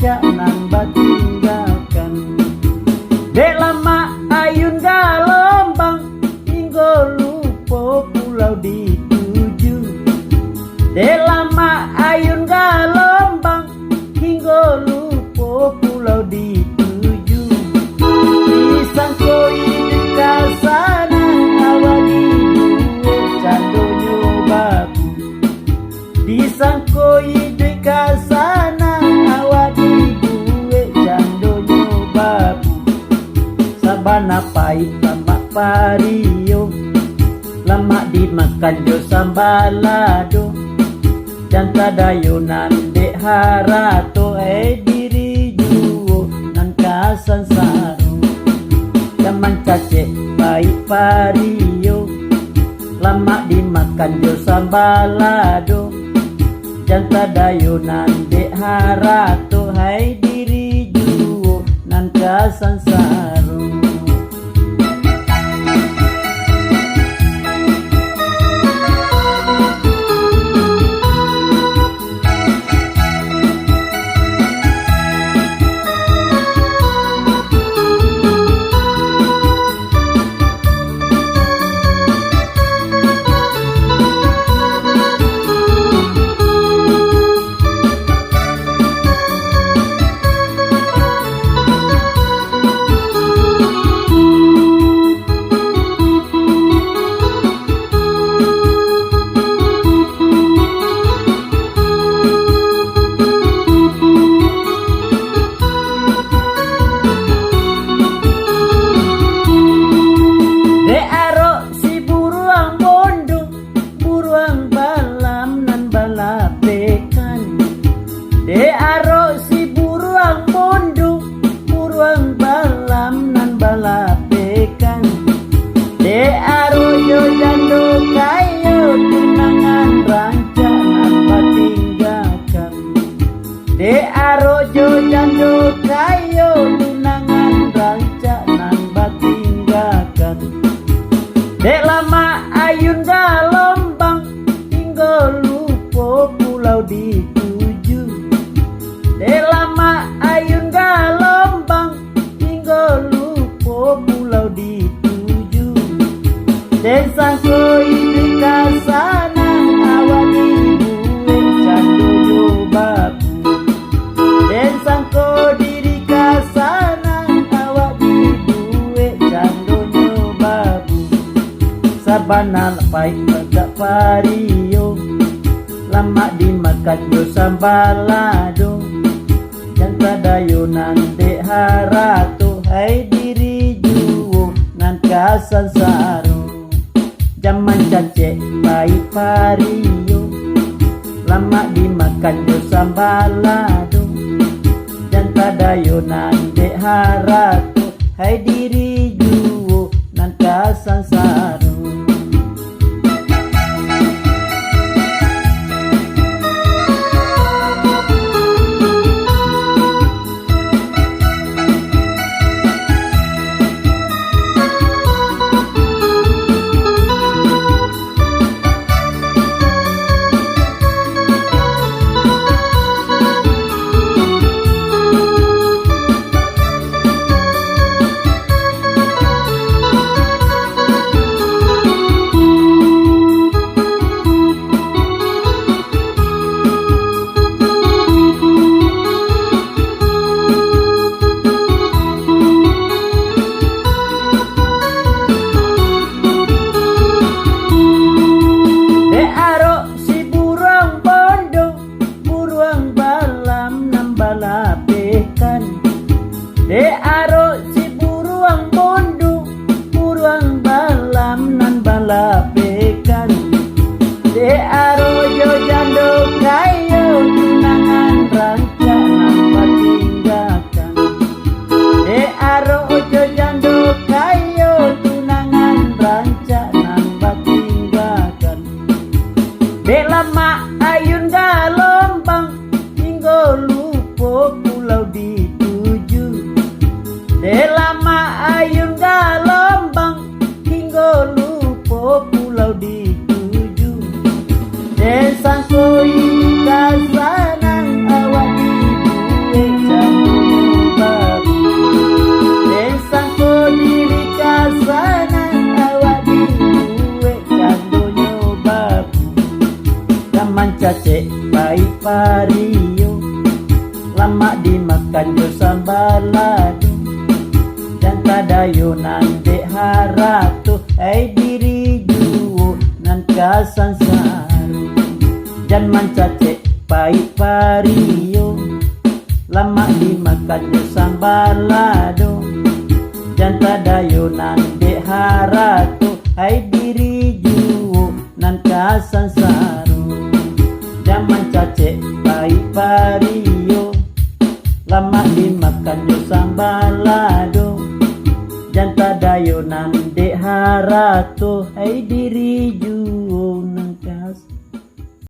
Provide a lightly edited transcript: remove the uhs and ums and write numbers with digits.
rancak nan batinggalkan. Dek lama ayun galombang hingga lupa pulau dituju. Dek lama ayun galombang hingga lupa pulau dituju. Disangkoi kasana awadi candonyo babu. Disangkoi kasana awadi candonyo babu. Sabana pahit lemak pario, lemak dimakan jo sambalado. Janta dayunan dek harato diri juo nan kasan saru. Zaman cacek pahit pario, lemak dimakan jo sambalado. Janta dayunan dek harato diri juo nan kasan saru. Dek aro si buruang bondo, buruang balam nan balapekan. Dek aro yo jando kayo tunangan rancak nan batinggalkan. Dek aro yo jando kayo tunangan rancak nan batinggalkan. Dek lama ayun galombang hingga lupa pulau dituju. Dek lama ayun galombang hingga lupa pulau dituju. Dek sangkoi di kasana awadi bueng candonyo babu. Dek sangko diri kasana awadi bueng candonyo babu. Sabana lepai agak pario, lama dimakan jo sambalado. Janta dayunan dek harato diri juo nan kasan saru. Zaman cacek pahit pario, lama dimakan jo sambalado. Janta dayunan dek harato diri juo nan kasan saru. Dek aro si buruang bondo, buruang balam nan balapekan. Dek aro jo jando kayo tunangan rancak nan batinggalkan. Dek aro jo jando kayo tunangan rancak nan batinggalkan. Dek lama ayun galombang hingga lupa pulau dituju. Dek lama ayun galombang hingga lupa pulau dituju. Dek sangkoi kasana awak dibueng lama dimakan jo sambalado, dan tadayunan de haratu, ay diri juo nan kasansaru, dan mancace pai pario, lama dimakan jo sambalado, dan tadayunan de haratu, ay diri juo nan kasansaru, dan mancace pai pario, lama dimakan jo sambalado, dan tadayunan de haratu, ay diri juo